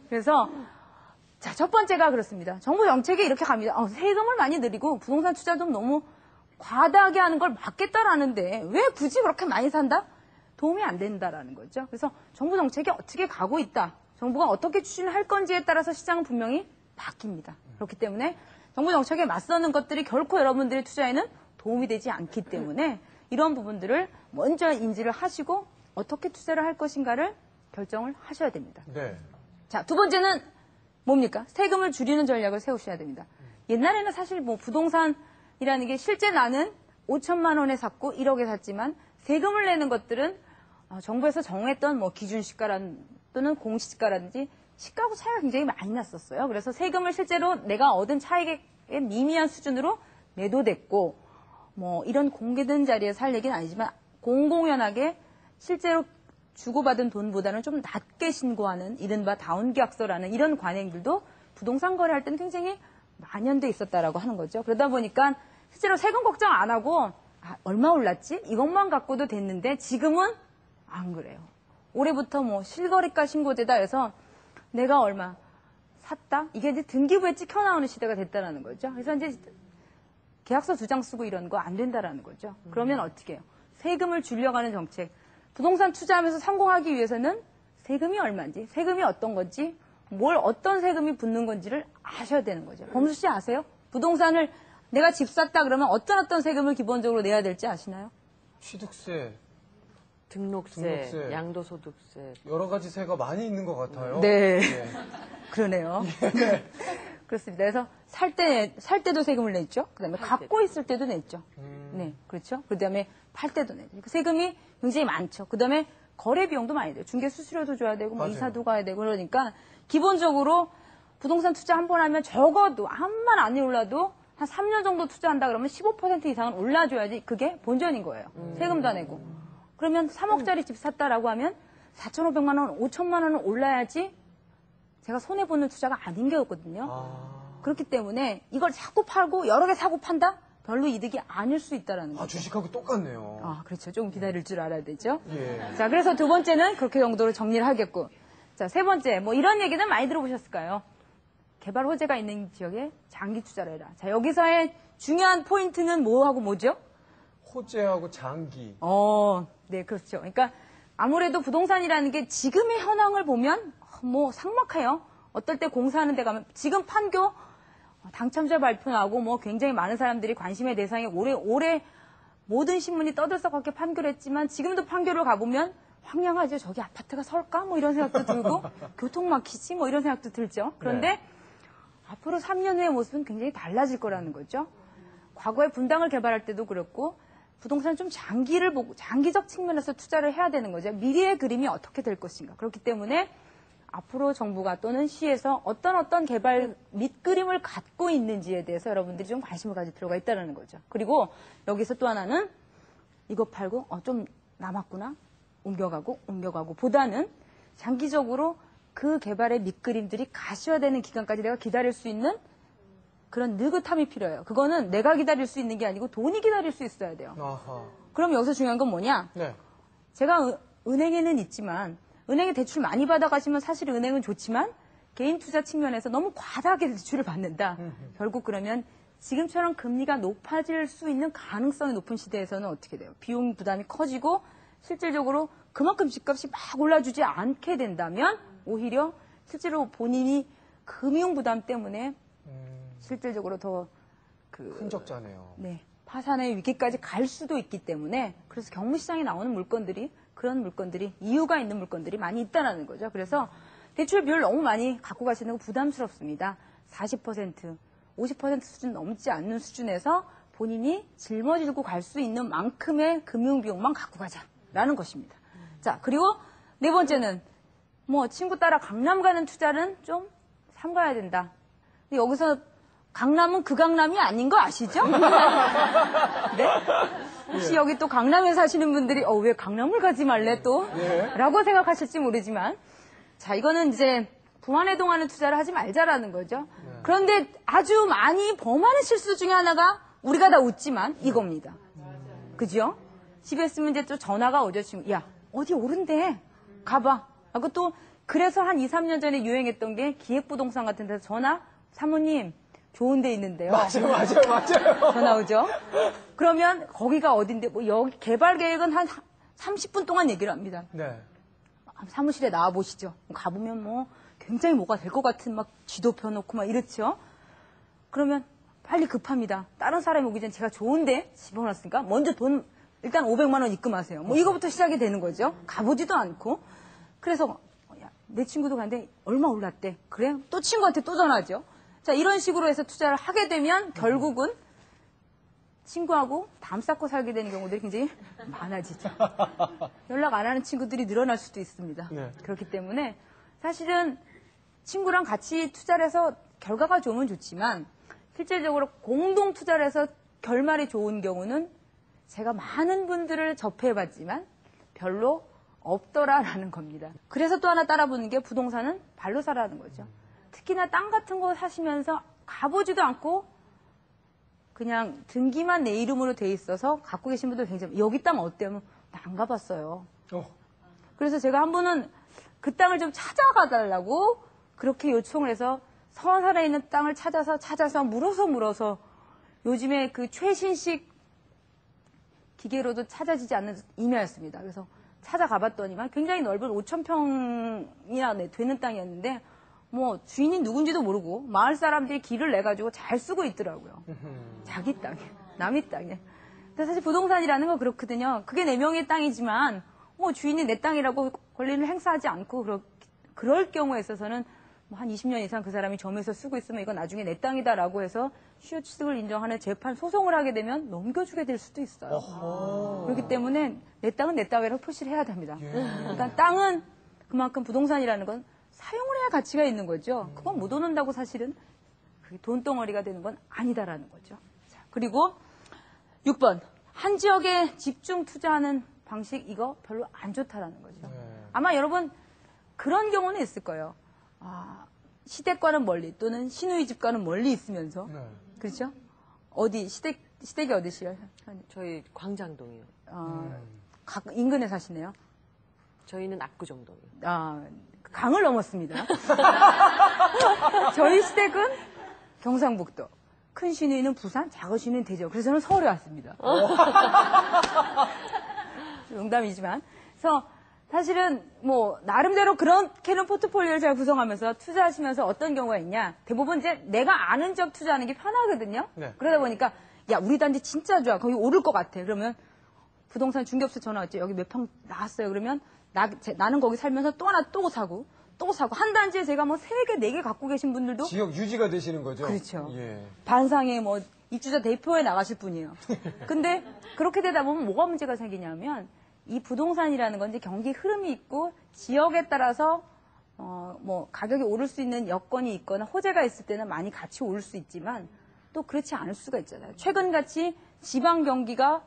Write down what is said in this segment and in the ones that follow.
그래서 자, 첫 번째가 그렇습니다. 정부 정책이 이렇게 갑니다. 세금을 많이 늘리고 부동산 투자 좀 너무 과다하게 하는 걸 막겠다라는데 왜 굳이 그렇게 많이 산다? 도움이 안 된다라는 거죠. 그래서 정부 정책이 어떻게 가고 있다. 정부가 어떻게 추진을 할 건지에 따라서 시장은 분명히 바뀝니다. 그렇기 때문에 정부 정책에 맞서는 것들이 결코 여러분들의 투자에는 도움이 되지 않기 때문에 이런 부분들을 먼저 인지를 하시고 어떻게 투자를 할 것인가를 결정을 하셔야 됩니다. 네. 자, 두 번째는 뭡니까? 세금을 줄이는 전략을 세우셔야 됩니다. 옛날에는 사실 뭐 부동산이라는 게 실제 나는 5천만 원에 샀고 1억에 샀지만 세금을 내는 것들은 정부에서 정했던 뭐 기준 시가라는 또는 공시지가라든지 시가하고 차이가 굉장히 많이 났었어요. 그래서 세금을 실제로 내가 얻은 차익의 미미한 수준으로 내도 됐고 뭐 이런 공개된 자리에서 할 얘기는 아니지만 공공연하게 실제로 주고받은 돈보다는 좀 낮게 신고하는 이른바 다운계약서라는 이런 관행들도 부동산 거래할 때는 굉장히 만연돼 있었다라고 하는 거죠. 그러다 보니까 실제로 세금 걱정 안 하고 얼마 올랐지? 이것만 갖고도 됐는데 지금은 안 그래요. 올해부터 뭐 실거래가 신고제다 해서 내가 얼마 샀다? 이게 이제 등기부에 찍혀 나오는 시대가 됐다라는 거죠. 그래서 이제 계약서 2장 쓰고 이런 거 안 된다라는 거죠. 그러면 어떻게 해요? 세금을 줄여가는 정책. 부동산 투자하면서 성공하기 위해서는 세금이 얼마인지, 세금이 어떤 건지, 어떤 세금이 붙는 건지를 아셔야 되는 거죠. 범수 씨 아세요? 부동산을 내가 집 샀다 그러면 어떤 세금을 기본적으로 내야 될지 아시나요? 취득세, 등록세, 양도소득세. 여러 가지 세가 많이 있는 것 같아요. 네. 그러네요. 네. 그렇습니다. 그래서 살 때도 세금을 냈죠. 그 다음에 갖고 있을 때도 냈죠. 네. 그렇죠. 그 다음에 팔 때도 내죠. 세금이 굉장히 많죠. 그 다음에 거래 비용도 많이 돼요. 중개 수수료도 줘야 되고, 뭐 이사도 가야 되고, 그러니까 기본적으로 부동산 투자 한 번 하면 적어도 한만 안 올라도 한 3년 정도 투자한다 그러면 15% 이상은 올라줘야지 그게 본전인 거예요. 세금도 내고. 그러면 3억짜리 집 샀다라고 하면 4,500만 원, 5천만 원은 올라야지 제가 손해보는 투자가 아닌 게였거든요. 그렇기 때문에 이걸 자꾸 팔고 여러 개 사고 판다? 별로 이득이 아닐 수 있다라는 거죠. 주식하고 똑같네요. 그렇죠. 조금 기다릴 줄 알아야 되죠. 예. 자, 그래서 두 번째는 그렇게 정도로 정리를 하겠고. 자, 세 번째, 뭐 이런 얘기는 많이 들어보셨을까요? 개발 호재가 있는 지역에 장기 투자를 해라. 자, 여기서의 중요한 포인트는 뭐하고 뭐죠? 호재하고 장기. 네, 그렇죠. 그러니까 아무래도 부동산이라는 게 지금의 현황을 보면 뭐 삭막해요. 어떨 때 공사하는 데 가면 지금 판교 당첨자 발표 나고 뭐 굉장히 많은 사람들이 관심의 대상이 올해 모든 신문이 떠들썩하게 판교를 했지만 지금도 판교를 가보면 황량하죠. 저기 아파트가 설까? 뭐 이런 생각도 들고 교통 막히지? 뭐 이런 생각도 들죠. 그런데 네. 앞으로 3년 후의 모습은 굉장히 달라질 거라는 거죠. 과거에 분당을 개발할 때도 그렇고 부동산 좀 장기적 측면에서 투자를 해야 되는 거죠. 미래의 그림이 어떻게 될 것인가. 그렇기 때문에 앞으로 정부가 또는 시에서 어떤 개발 밑그림을 갖고 있는지에 대해서 여러분들이 좀 관심을 가질 필요가 있다는 거죠. 그리고 여기서 또 하나는 이거 팔고 좀 남았구나. 옮겨가고 보다는 장기적으로 그 개발의 밑그림들이 가셔야 되는 기간까지 내가 기다릴 수 있는 그런 느긋함이 필요해요. 그거는 내가 기다릴 수 있는 게 아니고 돈이 기다릴 수 있어야 돼요. 그럼 여기서 중요한 건 뭐냐? 네. 제가 은행에는 있지만 은행에 대출 많이 받아가시면 사실 은행은 좋지만 개인 투자 측면에서 너무 과다하게 대출을 받는다. 결국 그러면 지금처럼 금리가 높아질 수 있는 가능성이 높은 시대에서는 어떻게 돼요? 비용 부담이 커지고 실질적으로 그만큼 집값이 막 올라주지 않게 된다면 오히려 실제로 본인이 금융 부담 때문에 실질적으로 더 흔적자네요. 네, 파산의 위기까지 갈 수도 있기 때문에 그래서 경무시장에 나오는 물건들이 그런 물건들이 이유가 있는 물건들이 많이 있다는 거죠. 그래서 대출 비율 너무 많이 갖고 가시는 거 부담스럽습니다. 40%, 50% 수준 넘지 않는 수준에서 본인이 짊어지고 갈 수 있는 만큼의 금융비용만 갖고 가자라는 것입니다. 자, 그리고 네 번째는 뭐 친구 따라 강남 가는 투자는 좀 삼가야 된다. 근데 여기서 강남은 그 강남이 아닌 거 아시죠? 네? 혹시 여기 또 강남에 사시는 분들이 왜 강남을 가지 말래 또? 라고 생각하실지 모르지만 자, 이거는 이제 부안해동하는 투자를 하지 말자라는 거죠. 그런데 아주 많이 범하는 실수 중에 하나가 우리가 다 웃지만 이겁니다. 그죠? 집에 있으면 이제 또 전화가 오죠. 지금 야, 어디 오른대. 가봐. 하고 또 그래서 한 2, 3년 전에 유행했던 게 기획부동산 같은 데서 전화, 사모님, 좋은 데 있는데요. 맞아요. 전화 오죠? 그러면 거기가 어딘데, 뭐 여기 개발 계획은 한 30분 동안 얘기를 합니다. 네. 사무실에 나와 보시죠. 가보면 뭐 굉장히 뭐가 될 것 같은 막 지도 펴놓고 막 이렇죠. 그러면 빨리 급합니다. 다른 사람이 오기 전에 제가 좋은데 집어넣었으니까 먼저 돈 일단 500만 원 입금하세요. 뭐 이거부터 시작이 되는 거죠. 가보지도 않고. 그래서 야, 내 친구도 갔는데 얼마 올랐대. 그래? 또 친구한테 또 전화하죠. 자, 이런 식으로 해서 투자를 하게 되면 결국은 친구하고 담 쌓고 살게 되는 경우들이 굉장히 많아지죠. 연락 안 하는 친구들이 늘어날 수도 있습니다. 네. 그렇기 때문에 사실은 친구랑 같이 투자를 해서 결과가 좋으면 좋지만 실질적으로 공동 투자를 해서 결말이 좋은 경우는 제가 많은 분들을 접해봤지만 별로 없더라라는 겁니다. 그래서 또 하나 따라붙는 게 부동산은 발로 사라는 거죠. 특히나 땅 같은 거 사시면서 가보지도 않고 그냥 등기만 내 이름으로 돼 있어서 갖고 계신 분들 굉장히 여기 땅 어때요? 나 안 가봤어요. 그래서 제가 한 번은 그 땅을 좀 찾아가 달라고 그렇게 요청을 해서 서산에 있는 땅을 찾아서 물어서 요즘에 그 최신식 기계로도 찾아지지 않는 임야였습니다. 그래서 찾아가 봤더니만 굉장히 넓은 5,000평이나 되는 땅이었는데 뭐 주인이 누군지도 모르고 마을 사람들이 길을 내가지고 잘 쓰고 있더라고요. 자기 땅에, 남의 땅에. 근데 사실 부동산이라는 건 그렇거든요. 그게 내 명의 땅이지만 뭐 주인이 내 땅이라고 권리를 행사하지 않고 그럴 경우에 있어서는 뭐 한 20년 이상 그 사람이 점에서 쓰고 있으면 이건 나중에 내 땅이다라고 해서 시효 취득을 인정하는 재판 소송을 하게 되면 넘겨주게 될 수도 있어요. 그렇기 때문에 내 땅은 내 땅이라고 표시를 해야 됩니다. 그러니까 땅은 그만큼 부동산이라는 건 사용을 해야 가치가 있는 거죠. 그건 못 얻는다고 사실은 그게 돈덩어리가 되는 건 아니다라는 거죠. 자, 그리고 6번. 한 지역에 집중 투자하는 방식 이거 별로 안 좋다라는 거죠. 아마 여러분 그런 경우는 있을 거예요. 시댁과는 멀리 또는 시누이 집과는 멀리 있으면서 그렇죠? 어디 시댁이 어디시요? 저희 광장동이요. 인근에 사시네요. 저희는 압구정동이요. 강을 넘었습니다. 저희 시댁은 경상북도. 큰 시누이는 부산, 작은 시누이는 대전. 그래서 저는 서울에 왔습니다. 농담이지만. 그래서 사실은 뭐 나름대로 그렇게는 포트폴리오를 잘 구성하면서 투자하시면서 어떤 경우가 있냐. 대부분 이제 내가 아는 지역 투자하는 게 편하거든요. 네. 그러다 보니까 야 우리 단지 진짜 좋아. 거기 오를 것 같아. 그러면 부동산 중개업소 전화 왔죠. 여기 몇 평 나왔어요. 그러면 나는 거기 살면서 또 하나 또 사고 한 단지에 제가 뭐 3개, 4개 갖고 계신 분들도 지역 유지가 되시는 거죠? 그렇죠. 예. 반상에 뭐 입주자 대표에 나가실 분이에요. 근데 그렇게 되다 보면 뭐가 문제가 생기냐면 이 부동산이라는 건 이제 경기 흐름이 있고 지역에 따라서 뭐 가격이 오를 수 있는 여건이 있거나 호재가 있을 때는 많이 같이 오를 수 있지만 또 그렇지 않을 수가 있잖아요. 최근같이 지방 경기가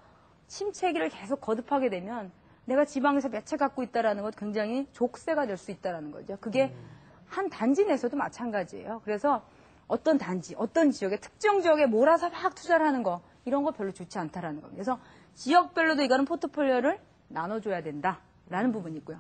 침체기를 계속 거듭하게 되면 내가 지방에서 몇 채 갖고 있다라는 것 굉장히 족쇄가 될 수 있다라는 거죠. 그게 한 단지 내에서도 마찬가지예요. 그래서 어떤 단지, 어떤 지역에 특정 지역에 몰아서 막 투자를 하는 거 이런 거 별로 좋지 않다라는 겁니다. 그래서 지역별로도 이거는 포트폴리오를 나눠줘야 된다라는 부분이 있고요.